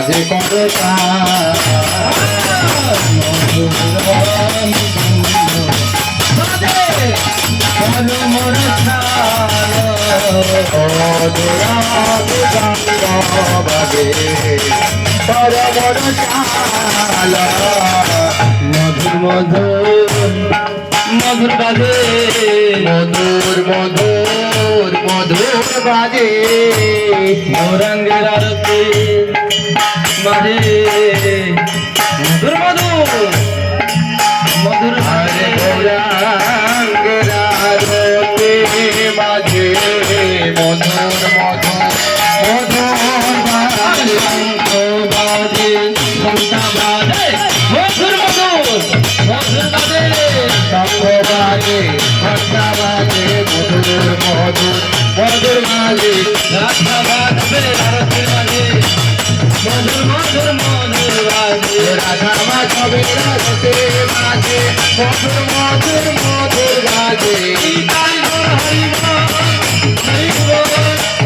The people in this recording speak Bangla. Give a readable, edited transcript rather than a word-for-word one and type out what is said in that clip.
মাঝে করতা মধুর মধুর মধুর বাজে মধুর মধুর মধুর বাজে রঙের আরতি বাজে মধুর মধুর মধুর বাজে রঙের আরতি বাজে মধুর মধুর মধুর বাজে বাজে ঘন্টা বাজে মধুর মধুর মধুর বাজে শঙ্খ বাজে ঘন্টা বাজে মধুর মধুর মধুর বাজে রাধা বাজবে আরতি বাজে মধুর মধুর মধুর বাজে রাধা বাজবে আরতি বাজে মধুর মধুর মধুর বাজে হরি বল হরি বল